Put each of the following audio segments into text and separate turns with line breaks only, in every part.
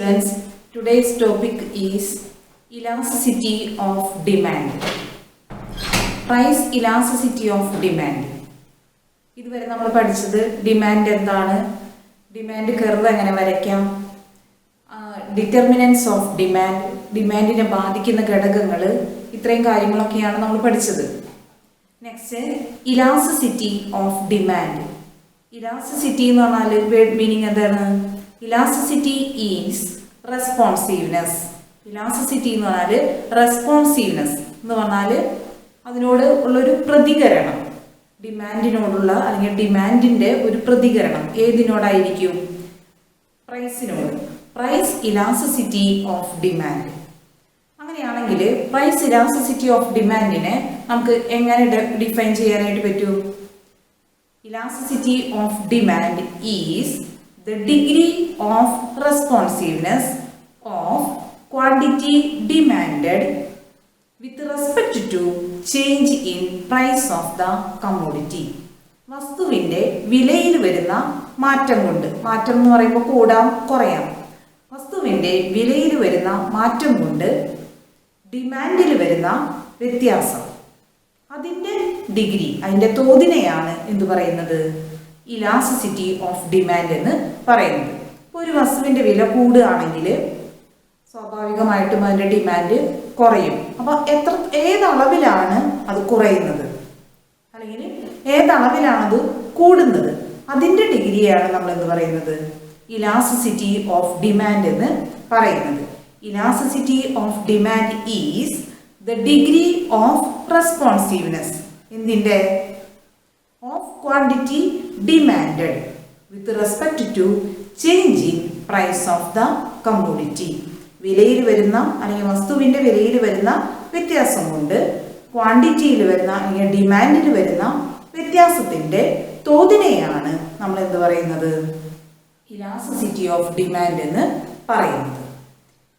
students, today's topic is elasticity of demand. Price elasticity of demand. ഇതുവരെ നമ്മൾ പഠിച്ചത് demand എന്താണ്, ഡിമാൻഡ് കർവ് എങ്ങനെ വരയ്ക്കാം, ഡിറ്റർമിനൻസ് ഓഫ് ഡിമാൻഡ്, ഡിമാൻഡിനെ ബാധിക്കുന്ന ഘടകങ്ങൾ, ഇത്രയും കാര്യങ്ങളൊക്കെയാണ് നമ്മൾ പഠിച്ചത്. Next elasticity of demand. Elasticity എന്ന് പറഞ്ഞാൽ വേർഡ് മീനിങ് എന്താണ്? Elasticity is responsiveness. ഇലാസ്റ്റിസിറ്റി എന്ന് പറഞ്ഞാൽ റെസ്പോൺസീവ്നെസ് എന്ന് പറഞ്ഞാൽ അതിനോട് ഉള്ളൊരു പ്രതികരണം, ഡിമാൻഡിനോടുള്ള അല്ലെങ്കിൽ ഡിമാൻഡിൻ്റെ ഒരു പ്രതികരണം ഏതിനോടായിരിക്കും? പ്രൈസിനോട്. Price elasticity of demand. അങ്ങനെയാണെങ്കിൽ പ്രൈസ് ഇലാസ്റ്റിസിറ്റി ഓഫ് ഡിമാൻഡിനെ നമുക്ക് എങ്ങനെ ഡിഫൈൻ ചെയ്യാനായിട്ട് പറ്റും? Elasticity of demand is the degree of responsiveness of quantity demanded with respect to change in price of the commodity. വസ്തുവിൻ്റെ വിലയിൽ വരുന്ന മാറ്റം കൊണ്ട്, മാറ്റം എന്ന് പറയുമ്പോൾ കൂടാം കുറയാം, വസ്തുവിൻ്റെ വിലയിൽ വരുന്ന മാറ്റം കൊണ്ട് ഡിമാൻഡിൽ വരുന്ന വ്യത്യാസം, അതിൻ്റെ ഡിഗ്രി, അതിൻ്റെ തോതിനെയാണ് എന്ത് പറയുന്നത്? ഇലാസ്റ്റിസിറ്റി ഓഫ് ഡിമാൻഡ് എന്ന് പറയുന്നത്. ഇപ്പോൾ ഒരു വസ്തുവിൻ്റെ വില കൂടുകയാണെങ്കിൽ സ്വാഭാവികമായിട്ടും അതിൻ്റെ ഡിമാൻഡ് കുറയും. അപ്പോൾ ഏതളവിലാണ് അത് കുറയുന്നത് അല്ലെങ്കിൽ ഏതളവിലാണത് കൂടുന്നത്, അതിൻ്റെ ഡിഗ്രിയാണ് നമ്മൾ എന്ത് പറയുന്നത്? ഇലാസ്റ്റിസിറ്റി ഓഫ് ഡിമാൻഡ് എന്ന് പറയുന്നത്. Elasticity of demand is the degree of responsiveness എന്തിൻ്റെ? Of quantity demanded with respect to changing price of the commodity. വിലയിൽ വരുന്ന അല്ലെങ്കിൽ വസ്തുവിൻ്റെ വിലയിൽ വരുന്ന വ്യത്യാസം കൊണ്ട് ക്വാണ്ടിറ്റിയിൽ വരുന്ന അല്ലെങ്കിൽ ഡിമാൻഡിൽ വരുന്ന വ്യത്യാസത്തിൻ്റെ തോതിനെയാണ് നമ്മൾ എന്ത് പറയുന്നത്? ഇലാസ്റ്റിസിറ്റി ഓഫ് ഡിമാൻഡ് എന്ന് പറയുന്നത്.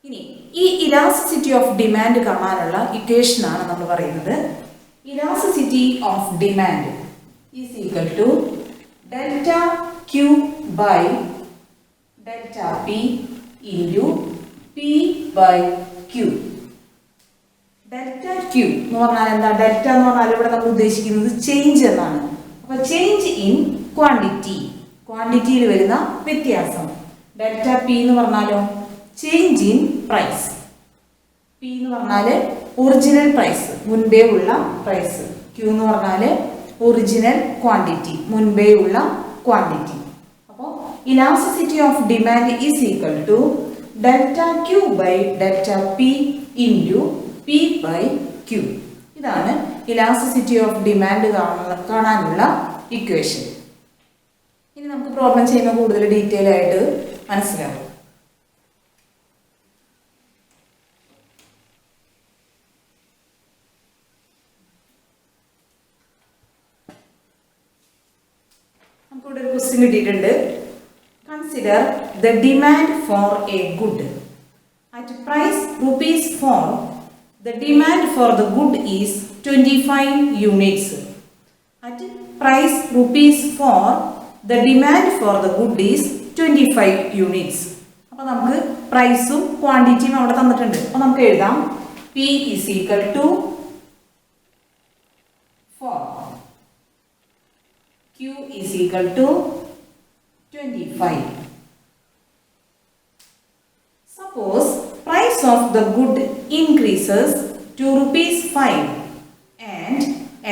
ഇനി ഈ ഇലാസ്റ്റിസിറ്റി ഓഫ് ഡിമാൻഡ് കാണാനുള്ള ഇക്വേഷനാണ് നമ്മൾ പറയുന്നത്. Elasticity of demand is equal to delta Q by delta P into P by Q. Delta Q എന്ന് പറഞ്ഞാൽ എന്താ? ഡെൽറ്റ എന്ന് പറഞ്ഞാൽ ഇവിടെ നമ്മൾ ഉദ്ദേശിക്കുന്നത് ചേഞ്ച് എന്നാണ്. അപ്പോൾ ചേഞ്ച് ഇൻ ക്വാണ്ടിറ്റി, ക്വാണ്ടിറ്റിയിൽ വരുന്ന വ്യത്യാസം. ഡെൽറ്റ P എന്ന് പറഞ്ഞാലോ ചേഞ്ച് ഇൻ പ്രൈസ്. P എന്ന് പറഞ്ഞാൽ ഒറിജിനൽ പ്രൈസ്, മുൻപേ ഉള്ള പ്രൈസ്. Q എന്ന് പറഞ്ഞാൽ ഒറിജിനൽ ക്വാണ്ടിറ്റി, മുൻപേ ഉള്ള ക്വാണ്ടിറ്റി. അപ്പോൾ elasticity of demand is equal to delta Q by delta P into P by Q. ഇതാണ് ഇലാസ്റ്റിസിറ്റി ഓഫ് ഡിമാൻഡ് കാണാനുള്ള ഇക്വേഷൻ. ഇനി നമുക്ക് പ്രോബ്ലം ചെയ്യുമ്പോൾ കൂടുതൽ ഡീറ്റെയിൽ ആയിട്ട് മനസ്സിലാവും. നമുക്കിവിടെ ഒരു ക്വസ്റ്റ്യൻ കിട്ടിയിട്ടുണ്ട്. Consider the demand for a good at price ₹4. The demand for the good is 25 units. At price ₹4 the demand for the good is 25 units. അപ്പോൾ നമുക്ക് പ്രൈസും ക്വാണ്ടിറ്റിയും അവിടെ തന്നിട്ടുണ്ട്. അപ്പോൾ നമുക്ക് എഴുതാം P is equal to 4, Q is equal to 25. Suppose price of the good increases to ₹5 and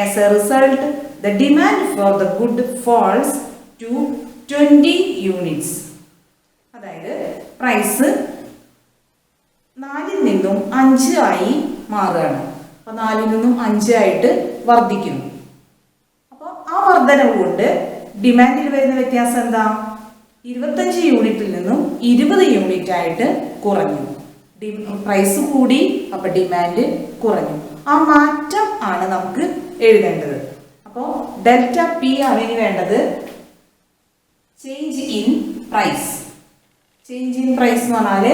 as a result the demand for the good falls to 20 units. അതായത് price 4 നിന്നും 5 ആയി മാറുകയാണ്. അപ്പോൾ 4 നിന്നും 5 ആയിട്ട് വർദ്ധിക്കുന്നു. ആ വർധനവ് കൊണ്ട് ഡിമാൻഡിൽ വരുന്ന വ്യത്യാസം എന്താ? 25 യൂണിറ്റിൽ നിന്നും 20 യൂണിറ്റ് ആയിട്ട് കുറഞ്ഞു. പ്രൈസ് കൂടി, അപ്പോൾ ഡിമാൻഡ് കുറഞ്ഞു. ആ മാറ്റം ആണ് നമുക്ക് എഴുതേണ്ടത്. അപ്പോൾ ഡെൽറ്റ P ആണ് ഇനി വേണ്ടത്. Change in price. Change in price എന്ന് പറഞ്ഞാൽ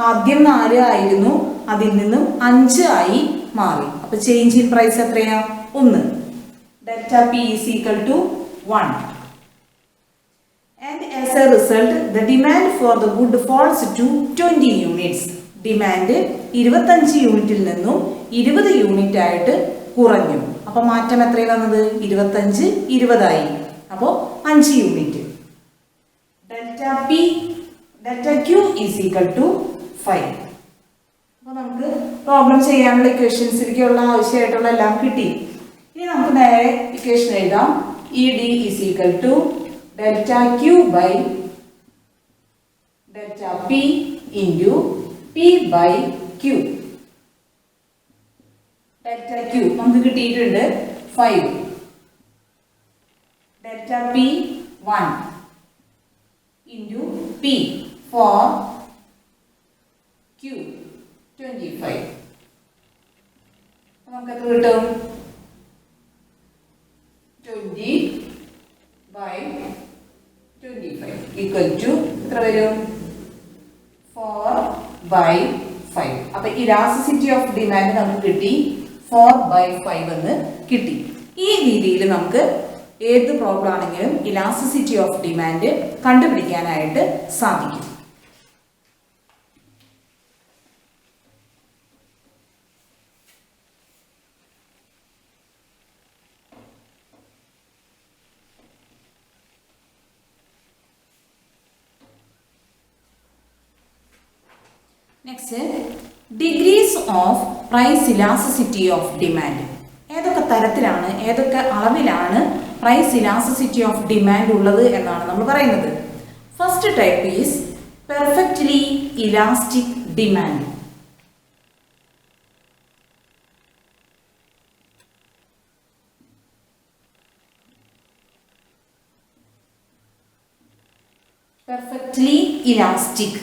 ആദ്യം 4 ആയിരുന്നു, അതിൽ നിന്നും 5 ആയി മാറി. അപ്പോൾ ചേഞ്ച് ഇൻ പ്രൈസ് എത്രയാ? 1. Delta P is equal to 1. And as a result, the demand for the good falls to 20 units. Demand 25 യൂണിറ്റിൽ നിന്നും 20 യൂണിറ്റ് ആയിട്ട് കുറഞ്ഞു. അപ്പോൾ മാറ്റം എത്രയാണ് വന്നത്? 25 20 ആയി. അപ്പോൾ 5 unit. Delta Q is equal to 5. അപ്പോൾ നമുക്ക് പ്രോബ്ലം ചെയ്യാനുള്ള ഇക്വേഷൻസിലേക്കുള്ള ആവശ്യമായിട്ടുള്ള എല്ലാം കിട്ടി. ഇനി നമുക്ക് നേരെ ഇക്വേഷൻ എഴുതാം. E D is equal to delta Q by delta P into P by Q. Delta Q നമുക്ക് കിട്ടിയിട്ടുണ്ട് 5. Delta P 1 into P 4 Q 25. നമുക്ക് എത്ര കിട്ടും? 20 by 25 equal to എത്ര വരും? 4 by 5. അപ്പോൾ ഇലാസ്റ്റിസിറ്റി ഓഫ് ഡിമാൻഡ് നമുക്ക് കിട്ടി 4 by 5 എന്ന് കിട്ടി. ഈ രീതിയിൽ നമുക്ക് ഏത് പ്രോബ്ലം ആണെങ്കിലും ഇലാസ്റ്റിസിറ്റി ഓഫ് ഡിമാൻഡ് കണ്ടുപിടിക്കാനായിട്ട് സാധിക്കും. Next, degrees of price elasticity of demand. ഏതൊക്കെ തരത്തിലാണ്, ഏതൊക്കെ അളവിലാണ് പ്രൈസ് ഇലാസ്റ്റിസിറ്റി ഓഫ് ഡിമാൻഡ് ഉള്ളത് എന്നാണ് നമ്മൾ പറയുന്നത്. First type is perfectly elastic demand. Perfectly elastic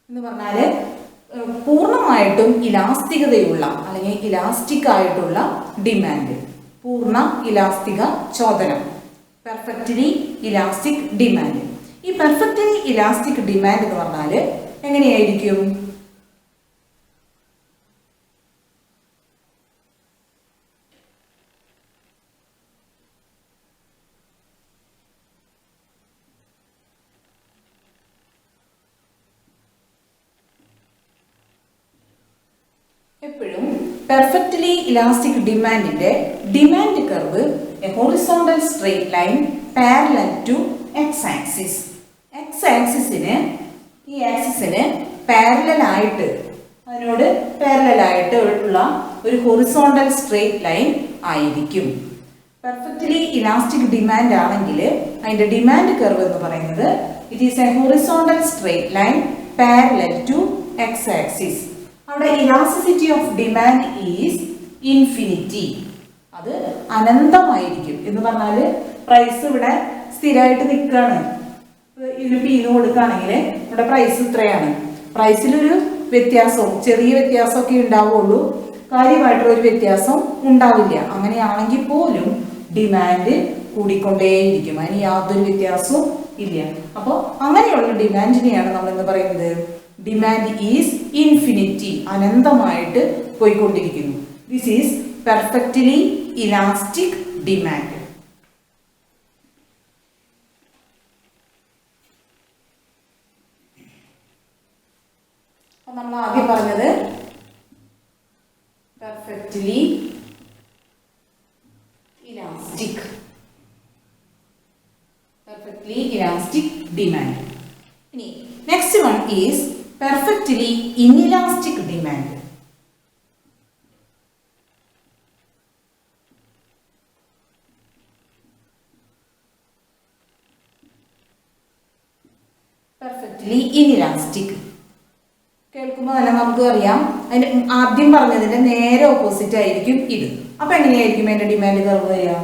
എന്ന് പറഞ്ഞാൽ പൂർണ്ണമായിട്ടും ഇലാസ്തികതയുള്ള അല്ലെങ്കിൽ ഇലാസ്റ്റിക് ആയിട്ടുള്ള ഡിമാൻഡ്, പൂർണ്ണ ഇലാസ്തിക ചോദനം, പെർഫെക്റ്റ്ലി ഇലാസ്റ്റിക് ഡിമാൻഡ്. ഈ പെർഫെക്റ്റ്ലി ഇലാസ്റ്റിക് ഡിമാൻഡ് എന്ന് പറഞ്ഞാൽ എങ്ങനെയായിരിക്കും? എപ്പോഴും പെർഫെക്റ്റ്ലി ഇലാസ്റ്റിക് ഡിമാൻഡിന്റെ demand curve a horizontal straight line parallel to X axis. X ആക്സിസിന്, ഈ ആക്സിസിന് പാരലൽ ആയിട്ട്, അതിനോട് പാരലൽ ആയിട്ട് ഉള്ള ഒരു ഹൊറിസോണ്ടൽ സ്ട്രെയിറ്റ് ലൈൻ ആയിരിക്കും. പെർഫെക്റ്റ്ലി ഇലാസ്റ്റിക് ഡിമാൻഡ് ആണെങ്കിൽ അതിന്റെ ഡിമാൻഡ് കർവ് എന്ന് പറയുന്നത് it is a horizontal straight line parallel to X axis. അവിടെ elasticity of demand is infinity, അത് അനന്തമായിരിക്കും. എന്ന് പറഞ്ഞാൽ പ്രൈസ് ഇവിടെ സ്ഥിരമായിട്ട് നിൽക്കുകയാണ്. ഇതിന് പീന്ന് കൊടുക്കുകയാണെങ്കിൽ ഇവിടെ പ്രൈസ് ഇത്രയാണ്. പ്രൈസിലൊരു വ്യത്യാസവും ചെറിയ വ്യത്യാസമൊക്കെ ഉണ്ടാവുള്ളൂ, കാര്യമായിട്ടുള്ള ഒരു വ്യത്യാസം ഉണ്ടാവില്ല. അങ്ങനെയാണെങ്കിൽ പോലും ഡിമാൻഡ് കൂടിക്കൊണ്ടേയിരിക്കും, അതിന് യാതൊരു വ്യത്യാസവും ഇല്ല. അപ്പോൾ അങ്ങനെയുള്ള ഡിമാൻഡിനെയാണ് നമ്മൾ എന്ന് പറയുന്നത് ഡിമാൻഡ് ഈസ് ഇൻഫിനിറ്റി, അനന്തമായിട്ട് പോയിക്കൊണ്ടിരിക്കുന്നു. This is perfectly elastic demand. നമ്മൾ ആദ്യം പറഞ്ഞത് perfectly elastic, perfectly elastic demand. ഇനി next one is perfectly inelastic demand. Perfectly inelastic കേൾക്കുമ്പോൾ തന്നെ നമുക്ക് അറിയാം, അതിന്റെ ആദ്യം പറഞ്ഞതിന്റെ നേരെ ഓപ്പോസിറ്റ് ആയിരിക്കും ഇത്. അപ്പൊ എങ്ങനെയായിരിക്കും അതിന്റെ ഡിമാൻഡ് കർവ് വരിക?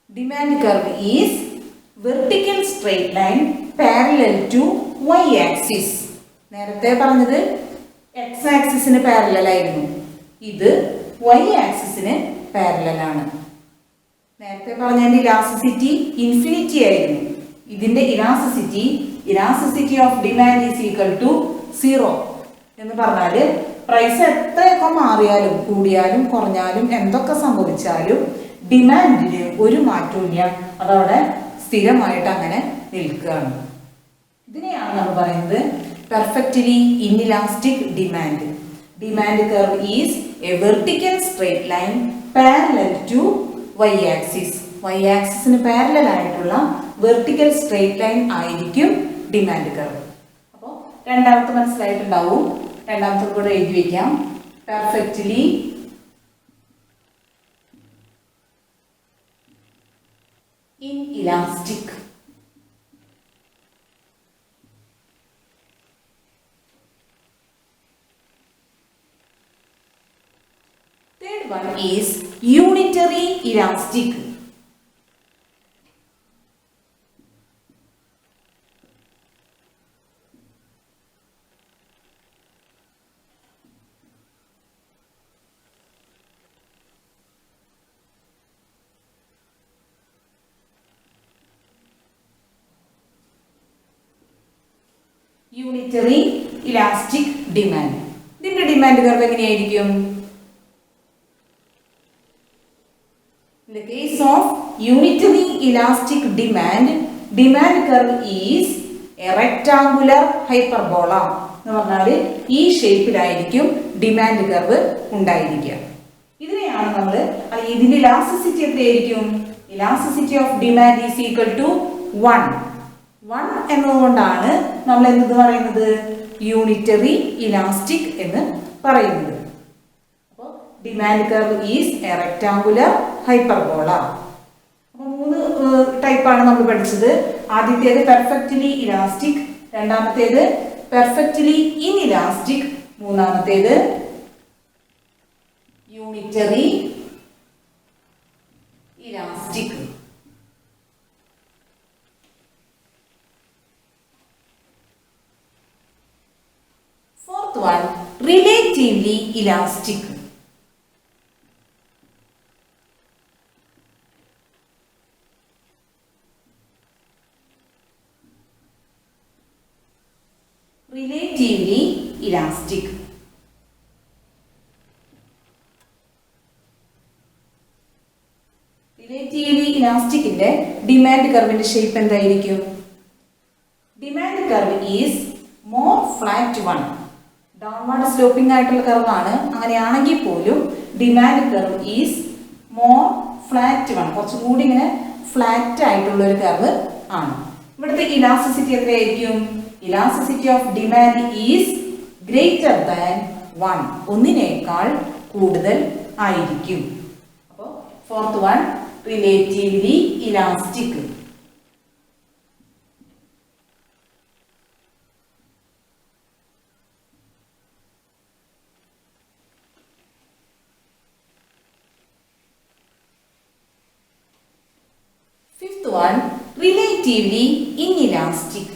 Demand curve is vertical straight line parallel to y axis. നേരത്തെ പറഞ്ഞത് x ആക്സിസിന് പാരലൽ ആയിരുന്നു, ഇത് y ആക്സിസിന് പാരലൽ ആണ്. നേരത്തെ പറഞ്ഞതിന്റെ ഇലാസ്റ്റിസിറ്റി ഇൻഫിനിറ്റി ആയിരുന്നു, ഇതിന്റെ elasticity of demand is equal to 0 എന്ന് പറഞ്ഞാൽ പ്രൈസ് എത്രയൊക്കെ മാറിയാലും കൂടിയാലും കുറഞ്ഞാലും എന്തൊക്കെ സംഭവിച്ചാലും ഡിമാൻഡിന് ഒരു മാറ്റവും ഇല്ല, അതവിടെ സ്ഥിരമായിട്ട് അങ്ങനെ നിൽക്കുകയാണ്. ഇതിനെയാണ് നമ്മൾ പറയുന്നത് perfectly inelastic demand. Demand curve is a vertical straight line parallel to y axis. y ആക്സിസിന് പാരലൽ ആയിട്ടുള്ള വെർട്ടിക്കൽ സ്ട്രേറ്റ് ലൈൻ ആയിരിക്കും ഡിമാൻഡ് കർവ്. അപ്പോൾ രണ്ടാമത്തെ മനസ്സിലായിട്ടുണ്ടാവും. രണ്ടാമത്തെ കൂടെ എഴുതി വെക്കാം. Perfectly inelastic. Third one is unitary elastic. Unitary elastic demand. ഇതിന്റെ ഡിമാൻഡ് കർവ് എങ്ങനെയായിരിക്കും? In the case of unitary elastic demand curve is a rectangular hyperbola. എന്ന് പറഞ്ഞാൽ ഈ ഷേപ്പിലായിരിക്കും ഡിമാൻഡ് കർവ് ഉണ്ടായിരിക്കുക. ഇതിനെയാണ് നമ്മൾ ഇതിന്റെ ഇലാസ്റ്റിസിറ്റി എത്രയായിരിക്കും? Elasticity of demand is equal to 1 എന്നതുകൊണ്ടാണ് നമ്മൾ എന്ത് പറയുന്നത്? യൂണിറ്ററി ഇലാസ്റ്റിക് എന്ന് പറയുന്നത്. അപ്പോൾ demand curve is a rectangular hyperbola. അപ്പോൾ 3 ടൈപ്പാണ് നമ്മൾ പഠിച്ചത്. ആദ്യത്തേത് പെർഫെക്റ്റ്ലി ഇലാസ്റ്റിക്, രണ്ടാമത്തേത് പെർഫെക്റ്റ്ലി ഇൻഇലാസ്റ്റിക്, മൂന്നാമത്തേത് unitary elastic. Fourth one, relatively elastic. Relatively elastic. Relatively elastic ന്റെ ഡിമാൻഡ് കർവിന്റെ ഷേപ്പ് എന്തായിരിക്കും? Demand curve is more flat one. Downward sloping ആയിട്ടുള്ള കർവാണ്. അങ്ങനെയാണെങ്കിൽ പോലും demand curve is more flat one, കുറച്ചും കൂടി ഇങ്ങനെ ഫ്ലാറ്റ് ആയിട്ടുള്ള ഒരു കർവ് ആണ്. ഇവിടുത്തെ ഇലാസ്റ്റിസിറ്റി എത്രയായിരിക്കും? Elasticity of demand is greater than 1, ഒന്നിനേക്കാൾ കൂടുതൽ ആയിരിക്കും. അപ്പോൾ fourth one relatively elastic. Fifth one, relatively inelastic.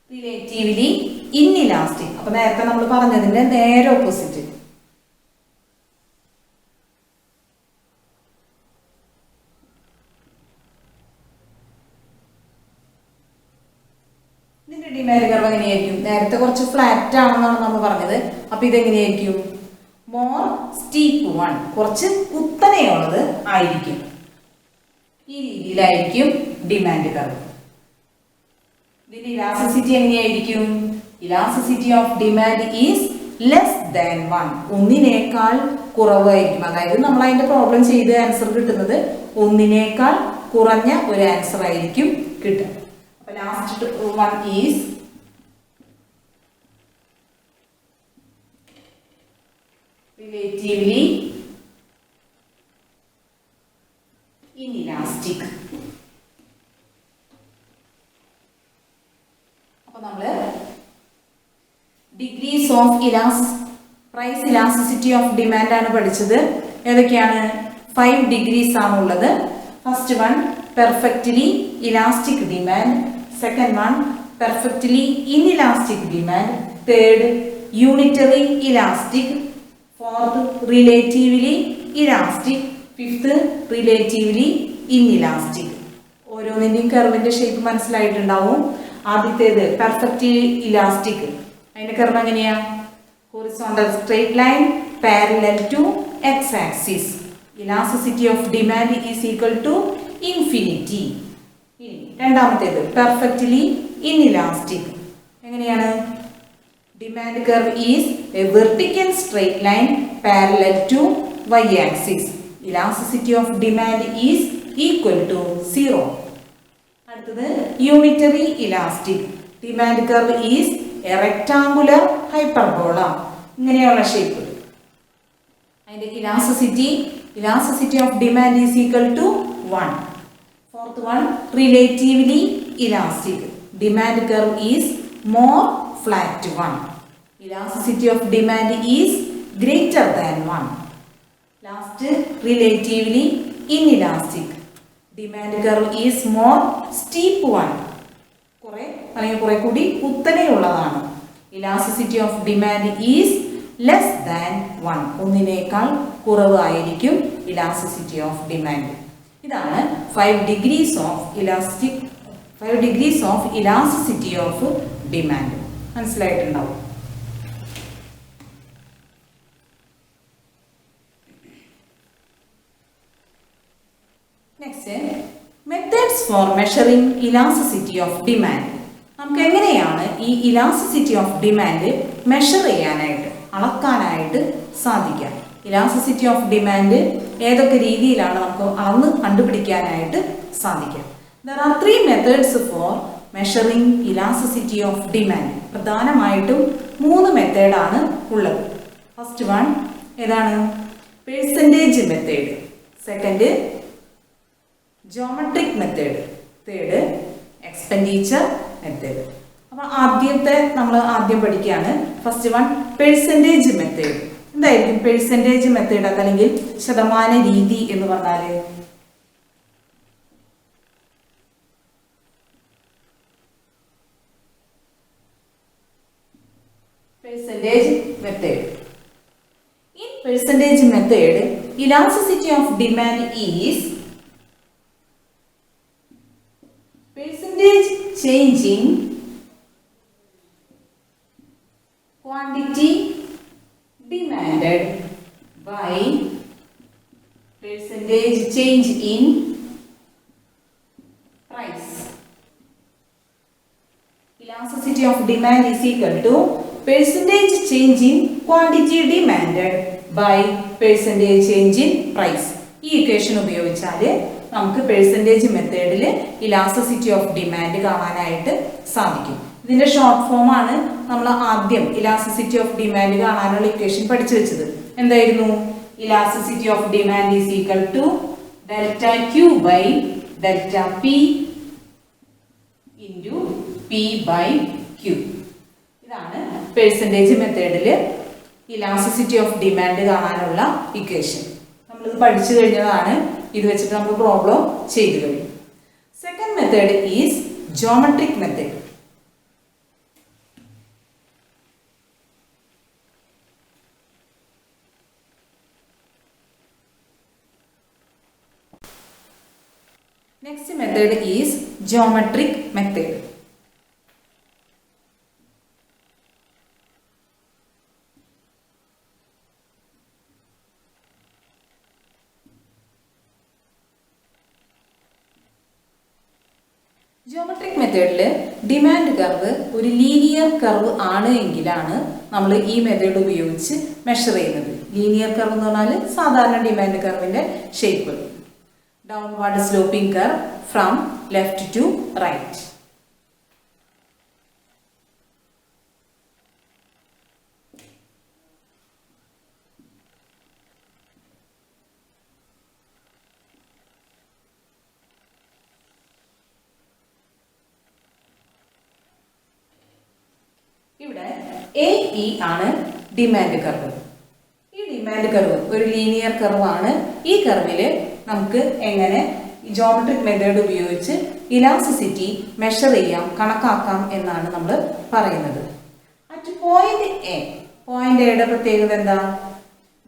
Relatively inelastic. അപ്പോൾ നേരത്തെ നമ്മൾ പറഞ്ഞതിന്റെ നേരെ ഓപ്പോസിറ്റ്. ഇതിന്റെ ഡിമാൻഡ് കർവ് എങ്ങനെയായിരിക്കും? നേരത്തെ കുറച്ച് ഫ്ലാറ്റ് ആണെന്നാണ് നമ്മൾ പറഞ്ഞത്. അപ്പൊ ഇതെങ്ങനെയായിരിക്കും? മോർ സ്റ്റീപ്പ് വൺ, കുറച്ച് കുത്തനെയുള്ളത് ആയിരിക്കും. ഈ രീതിയിലായിരിക്കും ഡിമാൻഡ് കർവ്. ഇതിന്റെ ഇലാസ്റ്റിസിറ്റി എങ്ങനെയായിരിക്കും? Elasticity of demand is less than 1, ഒന്നിനേക്കാൾ കുറവായിരിക്കും. അതായത് നമ്മൾ അതിന്റെ പ്രോബ്ലം ചെയ്ത് ആൻസർ കിട്ടുന്നത് ഒന്നിനേക്കാൾ കുറഞ്ഞ ഒരു ആൻസർ ആയിരിക്കും കിട്ടുക. അപ്പൊ last one is relatively inelastic. അപ്പോൾ നമ്മൾ degrees of price elasticity of demand ആണ് പഠിച്ചത്. ഏതൊക്കെയാണ്? 5 ഡിഗ്രീസ് ആണുള്ളത്. First one perfectly elastic demand, second one perfectly inelastic demand, third unitary elastic, fourth relatively elastic, fifth relatively inelastic. ഓരോന്നിൻ്റെയും കർവിൻ്റെ shape മനസ്സിലായിട്ടുണ്ടാവും. ആദ്യത്തേത് പെർഫെക്റ്റ് ഇലാസ്റ്റിക്, അതിൻ്റെ കർവ് എങ്ങനെയാ? Horizontal straight line parallel to X axis. Elasticity of demand is equal to infinity. രണ്ടാമത്തേത് perfectly inelastic. എങ്ങനെയാണ്? Demand curve is a vertical straight line parallel to y axis. Elasticity of demand is equal to 0. അടുത്തത് unitary elastic. Demand curve is a rectangular hyperbola. ഇങ്ങനെയുള്ള shape. അതിന്റെ elasticity of demand is equal to 1. Fourth one relatively elastic. Demand curve is more flat 1. Elasticity of demand is greater than 1. Last relatively inelastic. Demand curve is more steep 1. കുറെ കൂടി കുത്തനെയുള്ളതാണ്. Elasticity of demand is less than 1. ഒന്നിനേക്കാൾ കുറവായിരിക്കും elasticity of demand. ഇതാണ് 5 degrees of elasticity of demand. മനസ്സിലായിട്ടുണ്ടാവും. Next methods for measuring elasticity of demand. നമുക്ക് എങ്ങനെയാണ് ഈ ഇലാസ്റ്റിസിറ്റി ഓഫ് ഡിമാൻഡ് മെഷർ ചെയ്യാനായിട്ട്, അളക്കാനായിട്ട് സാധിക്കുക? ഇലാസ്റ്റിസിറ്റി ഓഫ് ഡിമാൻഡ് ഏതൊക്കെ രീതിയിലാണ് നമുക്ക് അളന്ന് കണ്ടുപിടിക്കാനായിട്ട് സാധിക്കുക? There are 3 methods for measuring elasticity of demand. പ്രധാനമായിട്ടും 3 മെത്തേഡാണ് ഉള്ളത്. ഫസ്റ്റ് വൺ ഏതാണ്? Percentage method. Second geometric method. Third expenditure method. അപ്പോൾ നമ്മൾ ആദ്യം പഠിക്കുകയാണ്. First one percentage method. എന്തായിരിക്കും പെർസെൻറ്റേജ് മെത്തേഡ് അല്ലെങ്കിൽ ശതമാന രീതി എന്ന് പറഞ്ഞാൽ? Percentage method. In percentage method, elasticity of demand is percentage change in quantity demanded by percentage change in price. Elasticity of demand is equal to percentage change in quantity demanded by percentage change in price. ഈ equation ഉപയോഗിച്ചാൽ നമുക്ക് percentage മെത്തേഡിൽ elasticity of demand കാണാനായിട്ട് സാധിക്കും. ഇതിൻ്റെ short form ആണ് നമ്മൾ ആദ്യം ഇലാസ്റ്റിസിറ്റി ഓഫ് ഡിമാൻഡ് കാണാനുള്ള ഇക്വേഷൻ പഠിച്ചു വെച്ചത്. എന്തായിരുന്നു? Elasticity of demand is equal to delta Q by delta P into P by Q. ഇതാണ് പെർസെൻറ്റേജ് മെത്തേഡിൽ ഇലാസ്റ്റിസിറ്റി ഓഫ് ഡിമാൻഡ് കാണാനുള്ള ഇക്വേഷൻ. നമ്മളിത് പഠിച്ചു കഴിഞ്ഞതാണ്. ഇത് വെച്ചിട്ട് നമ്മൾ പ്രോബ്ലം ചെയ്തു കഴിഞ്ഞു. Second method is geometric method. Next method is geometric method. Geometric മെത്തേഡിൽ ഡിമാൻഡ് കർവ് ഒരു ലീനിയർ കർവ് ആണ് എങ്കിലാണ് നമ്മൾ ഈ മെത്തേഡ് ഉപയോഗിച്ച് മെഷർ ചെയ്യുന്നത്. ലീനിയർ കർവ് എന്ന് പറഞ്ഞാൽ സാധാരണ ഡിമാൻഡ് കർവിൻ്റെ shape. Downward sloping curve from left to right. ഇവിടെ എ ഇ ആണ് ഡിമാൻഡ് കർവ്. ഈ ഡിമാൻഡ് കർവ് ഒരു ലീനിയർ കർവാണ്. ഈ കർവിൽ നമുക്ക് എങ്ങനെ ജോമെട്രിക് മെത്തേഡ് ഉപയോഗിച്ച് ഇലാസ്റ്റിസിറ്റി മെഷർ ചെയ്യാം, കണക്കാക്കാം എന്നാണ് നമ്മൾ പറയുന്നത്. ആ അറ്റ് പോയിന്റ് എ, പോയിന്റ് എയുടെ പ്രത്യേകത എന്താ?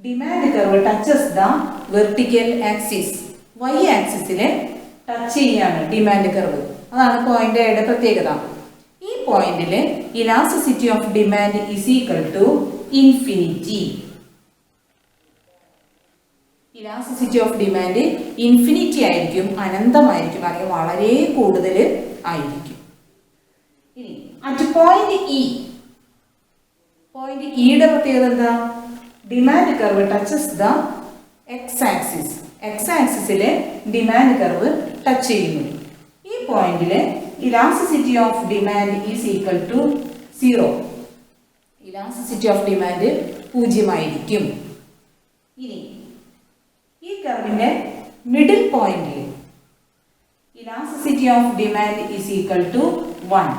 Demand curve touches the vertical axis, Y ആക്സിസിൽ ടച്ച് ചെയ്യാണ് ഡിമാൻഡ് കർവ്. അതാണ് പോയിന്റ് എയുടെ പ്രത്യേകത. ഈ പോയിന്റിൽ elasticity of demand is equal to infinity. Elasticity of demand infinity ആയിരിക്കും, അനന്തമായിരിക്കും, അല്ലെങ്കിൽ വളരെ കൂടുതൽ ആയിരിക്കും. ഇനി അറ്റ് പോയിന്റ് ഇ, പോയിന്റ് ഇയുടെ പ്രത്യേകത എന്താ? Demand curve touches the X axis, X ആക്സിസിലെ ഡിമാൻഡ് കർവ് ടച്ച് ചെയ്യുന്നു. ഈ പോയിന്റിൽ elasticity of demand is equal to 0. Elasticity of demand 0 ആയിരിക്കും. ഇനി ഈ കർവിന്റെ മിഡിൽ പോയിന്റിൽ elasticity of demand is equal to 1.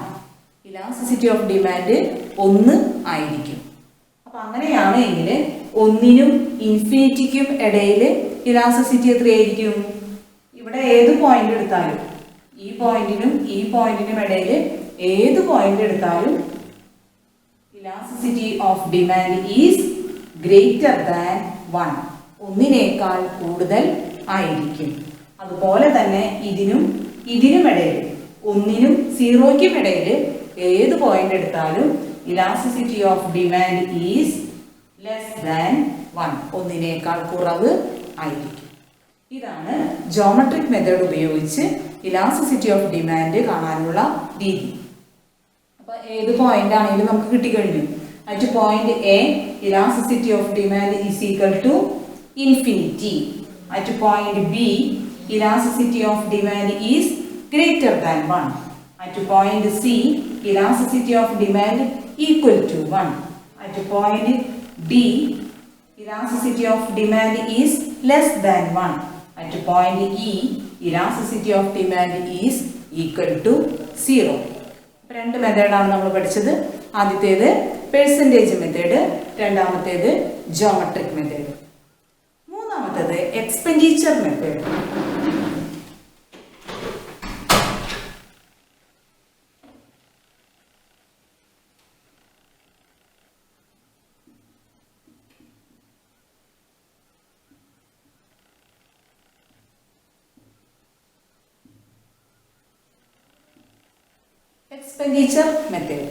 Elasticity of demand 1 ആയിരിക്കും. അപ്പൊ അങ്ങനെയാണ് എങ്കിൽ 1നും ഇൻഫിനിറ്റിക്കും ഇടയിൽ ഇലാസ്റ്റിസിറ്റി എത്രയായിരിക്കും? ഇവിടെ ഏത് പോയിന്റ് എടുത്താലും, ഈ പോയിന്റിനും ഈ പോയിന്റിനും ഇടയിൽ ഏത് പോയിന്റ് എടുത്താലും elasticity of demand is greater than 1, 1നേക്കാൾ കൂടുതൽ ആയിരിക്കും. അതുപോലെ തന്നെ ഇതിനും ഇടയിൽ, 1നും 0ക്കും ഇടയിൽ ഏത് പോയിന്റ് എടുത്താലും elasticity of demand is less than 1, 1നേക്കാൾ കുറവ് ആയിരിക്കും. ഇതാണ് ജോമെട്രിക് മെത്തേഡ് ഉപയോഗിച്ച് ഇലാസ്റ്റിസിറ്റി ഓഫ് ഡിമാൻഡ് കാണാനുള്ള രീതി. അപ്പൊ ഏത് പോയിന്റ് ആണെങ്കിലും നമുക്ക് കിട്ടിക്കഴിഞ്ഞു. At point A elasticity of demand is equal to infinity. At point B elasticity of demand is greater than 1. At point C elasticity of demand equal to 1. At point D elasticity of demand is less than 1. At point E, elasticity of demand is equal to 0. രണ്ട് മെത്തേഡാണ് നമ്മൾ പഠിച്ചത്. ആദ്യത്തേത് percentage method, രണ്ടാമത്തേത് geometric method, മൂന്നാമത്തേത് expenditure method. Expenditure method,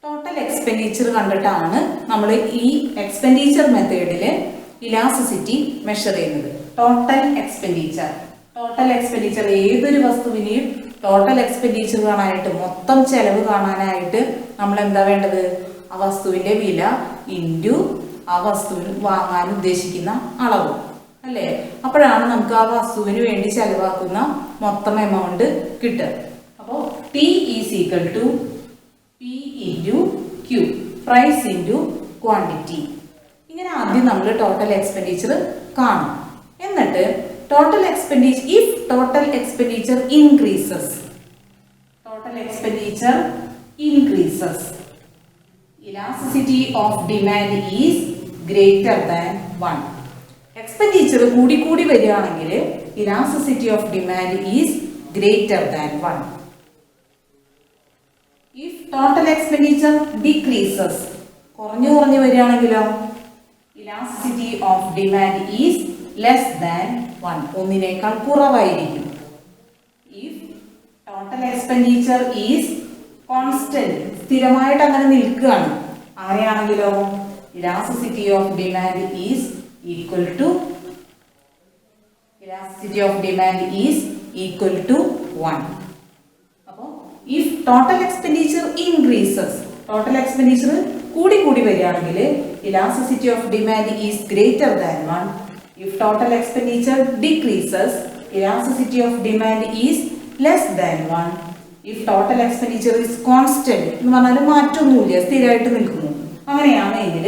total expenditure കണ്ടിട്ടാണ് നമ്മൾ ഈ എക്സ്പെൻഡിച്ചർ മെത്തേഡിൽ ഇലാസ്റ്റിസിറ്റി മെഷർ ചെയ്യുന്നത്. ടോട്ടൽ എക്സ്പെൻഡിച്ചർ ഏതൊരു വസ്തുവിനെയും ടോട്ടൽ എക്സ്പെൻഡിച്ചർ കാണാനായിട്ട്, മൊത്തം ചെലവ് കാണാനായിട്ട് നമ്മൾ എന്താ വേണ്ടത്? ആ വസ്തുവിൻ്റെ വില ഇൻറ്റു ആ വസ്തുവിന് വാങ്ങാൻ ഉദ്ദേശിക്കുന്ന അളവ് അല്ലേ? അപ്പോഴാണ് നമുക്ക് ആ വസ്തുവിന് വേണ്ടി ചെലവാക്കുന്ന മൊത്തം എമൗണ്ട് കിട്ടുക. അപ്പോൾ P is equal to P into Q, price into quantity. ഇങ്ങനെ ആദ്യം നമ്മൾ ടോട്ടൽ എക്സ്പെൻഡിച്ചർ കാണും. എന്നിട്ട് total expenditure, if total expenditure increases, elasticity of demand is greater than 1. Expenditure കൂടി വരികയാണെങ്കിൽ elasticity of demand is greater than 1. If total expenditure decreases, കുറഞ്ഞു വരികയാണെങ്കിലോ elasticity of demand is less than 1, 1നേക്കാൾ കുറവായിരിക്കും. If total expenditure is constant, സ്ഥിരമായിട്ട് അങ്ങനെ നിൽക്കുകയാണ്, അങ്ങനെയാണെങ്കിലോ elasticity of demand is equal to 1. If total expenditure increases, total expenditure കൂടി വരികയാണെങ്കിൽ elasticity of demand is greater than 1. If total expenditure decreases, elasticity of demand is less than 1. If total expenditure is constant, എന്ന് പറഞ്ഞാൽ മാറ്റമൊന്നുമില്ല, സ്ഥിരമായിട്ട് നിൽക്കുന്നു, അങ്ങനെയാണെങ്കിൽ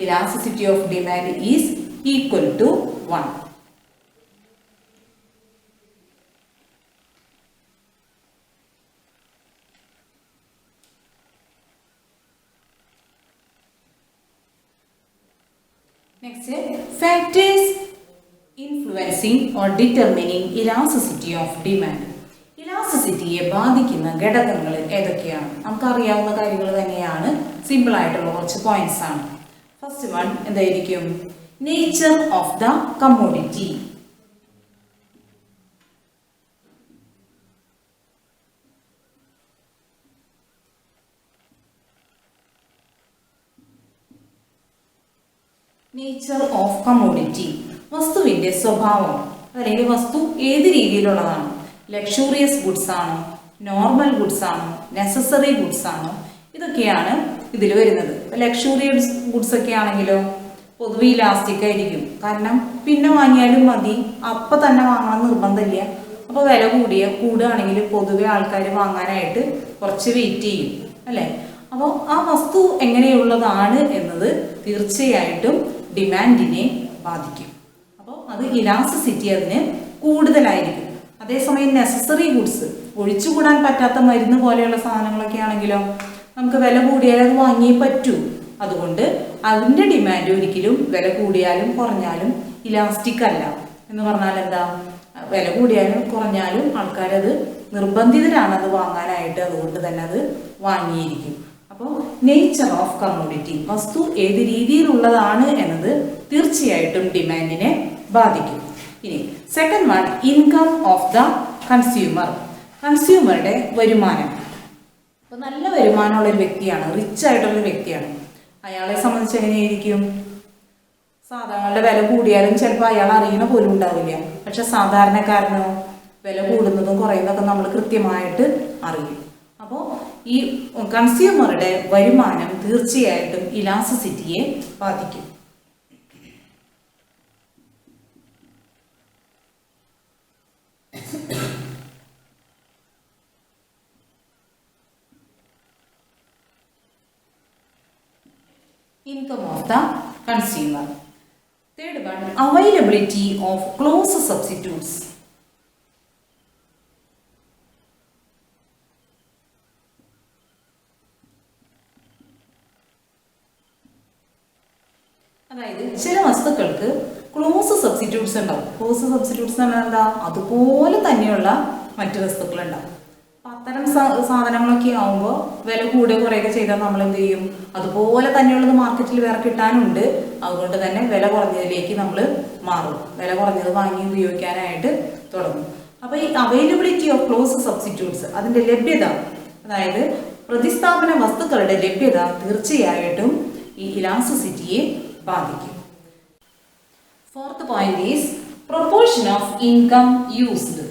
elasticity of demand is equal to 1. Next, factors influencing or determining elasticity of demand. Elasticity ഇലാസ്റ്റിസിറ്റിയെ ബാധിക്കുന്ന ഘടകങ്ങൾ ഏതൊക്കെയാണ്? നമുക്കറിയാവുന്ന കാര്യങ്ങൾ തന്നെയാണ്, സിമ്പിൾ ആയിട്ടുള്ള കുറച്ച് പോയിന്റ്സ് ആണ്. ഫസ്റ്റ് വൺ എന്തായിരിക്കും? Nature of the commodity. Nature of commodity, വസ്തുവിന്റെ സ്വഭാവം, അല്ലെങ്കിൽ വസ്തു ഏത് രീതിയിലുള്ളതാണ്? ലക്ഷൂറിയസ് ഗുഡ്സ് ആണോ, നോർമൽ ഗുഡ്സ് ആണോ, നെസസറി ഗുഡ്സ് ആണോ? ഇതൊക്കെയാണ് ഇതിൽ വരുന്നത്. ലക്ഷൂറിയസ് ഗുഡ്സ് ഒക്കെ ആണെങ്കിലോ പൊതുവെ ഇലാസ്റ്റിക് ആയിരിക്കും. കാരണം പിന്നെ വാങ്ങിയാലും മതി, അപ്പം തന്നെ വാങ്ങണം നിർബന്ധമില്ല. അപ്പോൾ വില കൂടുകയാണെങ്കിൽ പൊതുവെ ആൾക്കാർ വാങ്ങാനായിട്ട് കുറച്ച് വെയിറ്റ് ചെയ്യും, അല്ലേ? അപ്പോൾ ആ വസ്തു എങ്ങനെയുള്ളതാണ് എന്നത് തീർച്ചയായിട്ടും ഡിമാൻഡിനെ ബാധിക്കും. അപ്പോൾ അത് ഇലാസ്റ്റിസിറ്റി അതിന് കൂടുതലായിരിക്കും. അതേസമയം നെസസറി ഗുഡ്സ്, ഒഴിച്ചുകൂടാൻ പറ്റാത്ത മരുന്ന് പോലെയുള്ള സാധനങ്ങളൊക്കെ ആണെങ്കിലോ നമുക്ക് വില കൂടിയാൽ അത് വാങ്ങിയേ പറ്റൂ. അതുകൊണ്ട് അതിൻ്റെ ഡിമാൻഡ് ഒരിക്കലും വില കൂടിയാലും കുറഞ്ഞാലും ഇലാസ്റ്റിക് അല്ല. എന്ന് പറഞ്ഞാൽ എന്താ? വില കൂടിയാലും കുറഞ്ഞാലും ആൾക്കാരത് നിർബന്ധിതരാണ് അത് വാങ്ങാനായിട്ട്, അതുകൊണ്ട് തന്നെ അത് വാങ്ങിയിരിക്കും. അപ്പോൾ നേച്ചർ ഓഫ് കമ്മോഡിറ്റി, വസ്തു ഏത് രീതിയിലുള്ളതാണ് എന്നത് തീർച്ചയായിട്ടും ഡിമാൻഡിനെ ബാധിക്കും. ഇനി second one, income of the consumer, കൺസ്യൂമറുടെ വരുമാനം. അപ്പോൾ നല്ല വരുമാനമുള്ള ഒരു വ്യക്തിയാണ്, റിച്ച് ആയിട്ടുള്ള വ്യക്തിയാണ്, അയാളെ സംബന്ധിച്ച് എങ്ങനെയായിരിക്കും? സാധനങ്ങളുടെ വില കൂടിയാലും ചിലപ്പോൾ അയാൾ അറിയണ പോലും ഉണ്ടാവില്ല. പക്ഷെ സാധാരണക്കാരനോ വില കൂടുന്നതും കുറയുന്നതൊക്കെ നമ്മൾ കൃത്യമായിട്ട് അറിയും. അപ്പോൾ ഈ കൺസ്യൂമറുടെ വരുമാനം തീർച്ചയായിട്ടും ഇലാസ്റ്റിസിറ്റിയെ ബാധിക്കും. Income of the consumer. Third one, availability of close substitutes. അതായത് ചില വസ്തുക്കൾക്ക് ക്ലോസ് സബ്സ്റ്റിറ്റ്യൂട്ട്സ് ഉണ്ടാവും. ക്ലോസ് സബ്സ്റ്റിറ്റ്യൂട്ട്സ് എന്ന് പറഞ്ഞാൽ എന്താ? അതുപോലെ തന്നെയുള്ള മറ്റു വസ്തുക്കൾ ഉണ്ടാവും. അത്തരം സാധനങ്ങളൊക്കെ ആവുമ്പോൾ വില കൂടുക കുറയുക ചെയ്താൽ നമ്മൾ എന്ത് ചെയ്യും? അതുപോലെ തന്നെയുള്ളത് മാർക്കറ്റിൽ വേറെ കിട്ടാനുണ്ട്. അതുകൊണ്ട് തന്നെ വില കുറഞ്ഞതിലേക്ക് നമ്മൾ മാറും, വില കുറഞ്ഞത് വാങ്ങി ഉപയോഗിക്കാനായിട്ട് തുടങ്ങും. അപ്പോൾ ഈ അവൈലബിലിറ്റി ഓഫ് ക്ലോസ് സബ്സ്റ്റിറ്റ്യൂട്ട്സ്, അതിൻ്റെ ലഭ്യത, അതായത് പ്രതിസ്ഥാപന വസ്തുക്കളുടെ ലഭ്യത തീർച്ചയായിട്ടും ഈ ഇലാസ്റ്റിസിറ്റിയെ ബാധിക്കും. Fourth point is proportion of income used.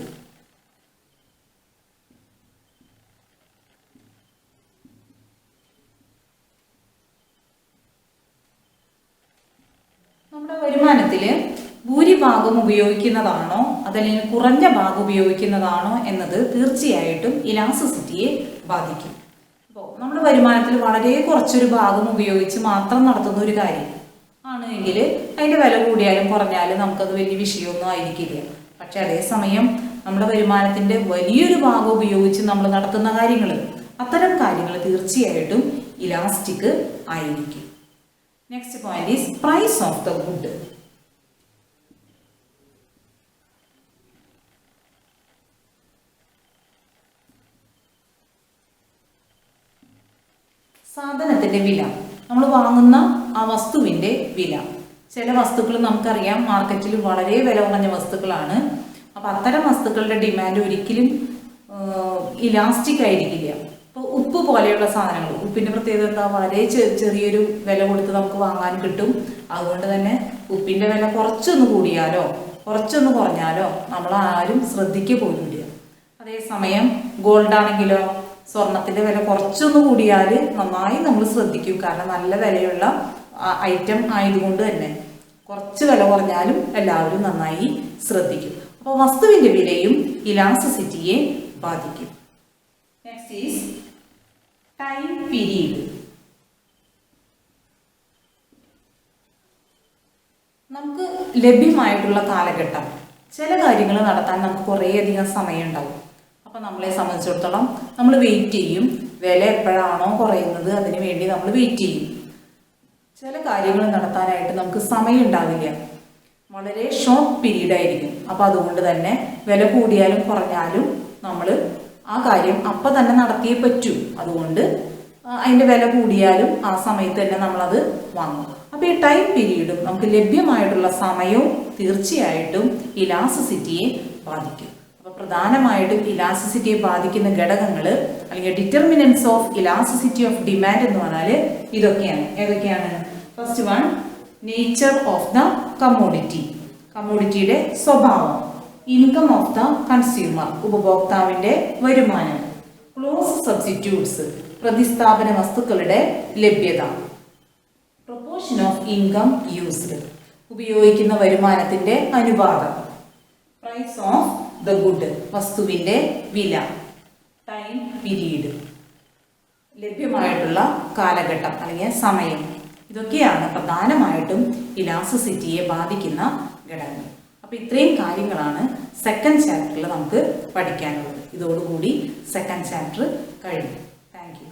നമ്മുടെ വരുമാനത്തിൽ ഭൂരിഭാഗം ഉപയോഗിക്കുന്നതാണോ അതല്ലെങ്കിൽ കുറഞ്ഞ ഭാഗം ഉപയോഗിക്കുന്നതാണോ എന്നത് തീർച്ചയായിട്ടും ഇലാസ്റ്റിസിറ്റിയെ ബാധിക്കും. അപ്പോൾ നമ്മുടെ വരുമാനത്തിൽ വളരെ കുറച്ചൊരു ഭാഗം ഉപയോഗിച്ച് മാത്രം നടത്തുന്ന ഒരു കാര്യം ആണെങ്കിൽ അതിൻ്റെ വില കൂടിയാലും കുറഞ്ഞാലും നമുക്കത് വലിയ വിഷയമൊന്നും ആയിരിക്കില്ല. പക്ഷെ അതേസമയം നമ്മുടെ വരുമാനത്തിൻ്റെ വലിയൊരു ഭാഗം ഉപയോഗിച്ച് നമ്മൾ നടത്തുന്ന കാര്യങ്ങൾ, അത്തരം കാര്യങ്ങൾ തീർച്ചയായിട്ടും ഇലാസ്റ്റിക് ആയിരിക്കും. Next point is price of the good. സാധനത്തിന്റെ വില, നമ്മൾ വാങ്ങുന്ന ആ വസ്തുവിന്റെ വില. ചില വസ്തുക്കൾ നമുക്കറിയാം മാർക്കറ്റിൽ വളരെ വില കുറഞ്ഞ വസ്തുക്കളാണ്. അപ്പം അത്തരം വസ്തുക്കളുടെ ഡിമാൻഡ് ഒരിക്കലും ഇലാസ്റ്റിക് ആയിരിക്കില്ല. ഇപ്പോൾ ഉപ്പ് പോലെയുള്ള സാധനങ്ങൾ, ഉപ്പിൻ്റെ പ്രത്യേകത എന്താ? വളരെ ചെറിയൊരു വില കൊടുത്ത് നമുക്ക് വാങ്ങാൻ കിട്ടും. അതുകൊണ്ട് തന്നെ ഉപ്പിൻ്റെ വില കുറച്ചൊന്ന് കൂടിയാലോ കുറച്ചൊന്ന് കുറഞ്ഞാലോ നമ്മൾ ആരും ശ്രദ്ധിക്കുക പോലുമില്ല. അതേസമയം ഗോൾഡാണെങ്കിലോ സ്വർണത്തിൻ്റെ വില കുറച്ചൊന്ന് കൂടിയാൽ നന്നായി നമ്മൾ ശ്രദ്ധിക്കും. കാരണം നല്ല വിലയുള്ള ഐറ്റം ആയതുകൊണ്ട് തന്നെ കുറച്ച് വില കുറഞ്ഞാലും എല്ലാവരും നന്നായി ശ്രദ്ധിക്കും. അപ്പോൾ വസ്തുവിൻ്റെ വിലയും ഇലാസ്റ്റിസിറ്റിയെ ബാധിക്കും. Next is time period. നമുക്ക് ലഭ്യമായിട്ടുള്ള കാലഘട്ടം, ചില കാര്യങ്ങൾ നടത്താൻ നമുക്ക് കുറേയധികം സമയം ഉണ്ടാവും. അപ്പം നമ്മളെ സംബന്ധിച്ചിടത്തോളം നമ്മൾ വെയിറ്റ് ചെയ്യും. വില എപ്പോഴാണോ കുറയുന്നത് അതിന് വേണ്ടി നമ്മൾ വെയിറ്റ് ചെയ്യും. ചില കാര്യങ്ങൾ നടത്താനായിട്ട് നമുക്ക് സമയം ഉണ്ടാവില്ല, വളരെ ഷോർട്ട് പീരീഡ് ആയിരിക്കും. അപ്പം അതുകൊണ്ട് തന്നെ വില കൂടിയാലും കുറഞ്ഞാലും നമ്മൾ ആ കാര്യം അപ്പം തന്നെ നടത്തിയേ പറ്റൂ. അതുകൊണ്ട് അതിൻ്റെ വില കൂടിയാലും ആ സമയത്ത് തന്നെ നമ്മളത് വാങ്ങും. അപ്പോൾ ഈ ടൈം പീരീഡും നമുക്ക് ലഭ്യമായിട്ടുള്ള സമയവും തീർച്ചയായിട്ടും ഇലാസ്റ്റിസിറ്റിയെ ബാധിക്കും. അപ്പോൾ പ്രധാനമായിട്ടും ഇലാസ്റ്റിസിറ്റിയെ ബാധിക്കുന്ന ഘടകങ്ങൾ അല്ലെങ്കിൽ determinants of elasticity of demand എന്ന് പറഞ്ഞാൽ ഇതൊക്കെയാണ്. ഏതൊക്കെയാണ്? First one, nature of the commodity, കമ്മോഡിറ്റിയുടെ സ്വഭാവം. ഇൻകം ഓഫ് ദ കൺസ്യൂമർ, ഉപഭോക്താവിൻ്റെ വരുമാനം. ക്ലോസ് സബ്സ്റ്റിറ്റ്യൂട്ട്സ്, പ്രതിസ്ഥാപന വസ്തുക്കളുടെ ലഭ്യത. പ്രൊപ്പോർഷൻ ഓഫ് ഇൻകം യൂസ്ഡ്, ഉപയോഗിക്കുന്ന വരുമാനത്തിൻ്റെ അനുപാതം. പ്രൈസ് ഓഫ് ദ ഗുഡ്, വസ്തുവിൻ്റെ വില. ടൈം പീരീഡ്, ലഭ്യമായിട്ടുള്ള കാലഘട്ടം അല്ലെങ്കിൽ സമയം. ഇതൊക്കെയാണ് പ്രധാനമായിട്ടും ഇലാസ്റ്റിസിറ്റിയെ ബാധിക്കുന്ന ഘടകങ്ങൾ. അപ്പോൾ ഇത്രയും കാര്യങ്ങളാണ് സെക്കൻഡ് ചാപ്റ്ററിൽ നമുക്ക് പഠിക്കാനുള്ളത്. ഇതോടുകൂടി സെക്കൻഡ് ചാപ്റ്റർ കഴിഞ്ഞു. Thank you.